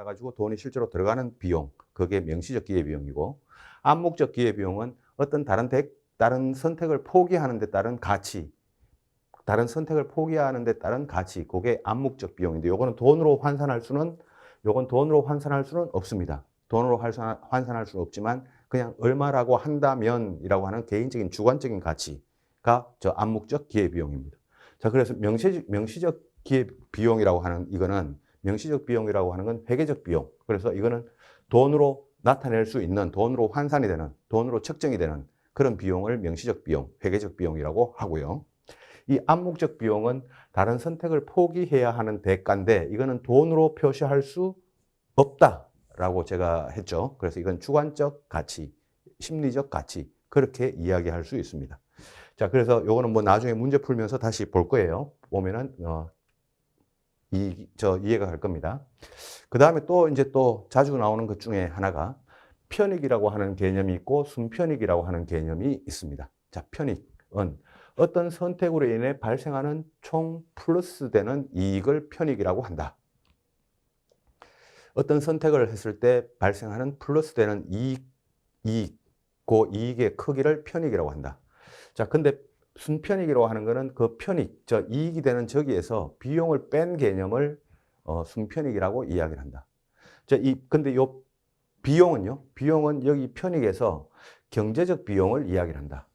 받아가지고 돈이 실제로 들어가는 비용, 그게 명시적 기회비용이고, 암묵적 기회비용은 어떤 다른 선택을 포기하는 데 따른 가치, 다른 선택을 포기하는 데 따른 가치, 그게 암묵적 비용인데, 요건 돈으로 환산할 수는 없습니다. 돈으로 환산할 수는 없지만 그냥 얼마라고 한다면이라고 하는 개인적인 주관적인 가치가 저 암묵적 기회비용입니다. 자, 그래서 명시적 기회비용이라고 하는 이거는 명시적 비용이라고 하는 건 회계적 비용. 그래서 이거는 돈으로 나타낼 수 있는, 돈으로 환산이 되는, 돈으로 측정이 되는 그런 비용을 명시적 비용, 회계적 비용이라고 하고요. 이 암묵적 비용은 다른 선택을 포기해야 하는 대가인데 이거는 돈으로 표시할 수 없다라고 제가 했죠. 그래서 이건 주관적 가치, 심리적 가치 그렇게 이야기할 수 있습니다. 자, 그래서 요거는 뭐 나중에 문제 풀면서 다시 볼 거예요. 보면은 이해가 갈 겁니다. 그 다음에 또 이제 또 자주 나오는 것 중에 하나가 편익이라고 하는 개념이 있고 순편익이라고 하는 개념이 있습니다. 자, 편익은 어떤 선택으로 인해 발생하는 총 플러스 되는 이익을 편익이라고 한다. 어떤 선택을 했을 때 발생하는 플러스 되는 그 이익의 크기를 편익이라고 한다. 자, 근데 순편익이라고 하는 거는 그 편익, 이익이 되는 저기에서 비용을 뺀 개념을 순편익이라고 이야기를 한다. 자, 근데 요 비용은 여기 편익에서 경제적 비용을 이야기를 한다.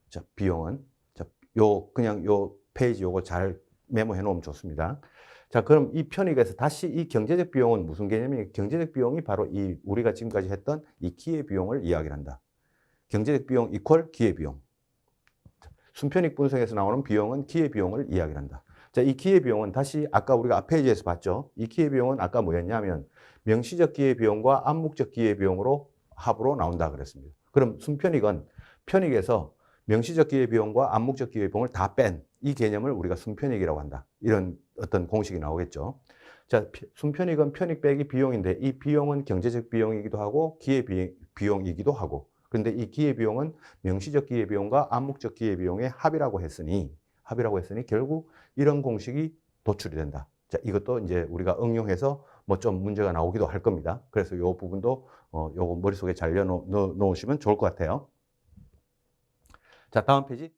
자, 비용은. 그냥 요 페이지 요거 잘 메모해 놓으면 좋습니다. 자, 그럼 이 편익에서 다시 이 경제적 비용은 무슨 개념이에요? 경제적 비용이 바로 우리가 지금까지 했던 이 기회비용을 이야기를 한다. 경제적 비용 이퀄 기회비용. 순편익 분석에서 나오는 비용은 기회비용을 이야기를 한다. 자, 이 기회비용은 다시 아까 우리가 페이지에서 봤죠? 이 기회비용은 아까 뭐였냐면 명시적 기회비용과 암묵적 기회비용으로 합으로 나온다 그랬습니다. 그럼 순편익은 편익에서 명시적 기회비용과 암묵적 기회비용을 다 뺀 이 개념을 우리가 순편익이라고 한다. 이런 어떤 공식이 나오겠죠. 자, 순편익은 편익 빼기 비용인데 이 비용은 경제적 비용이기도 하고 기회비용이기도 하고 그런데 이 기회비용은 명시적 기회비용과 암묵적 기회비용의 합이라고 했으니 결국 이런 공식이 도출이 된다. 자, 이것도 이제 우리가 응용해서 뭐 좀 문제가 나오기도 할 겁니다. 그래서 이 부분도 요거 머릿속에 잘 넣어 놓으시면 좋을 것 같아요. 자, 다음 페이지.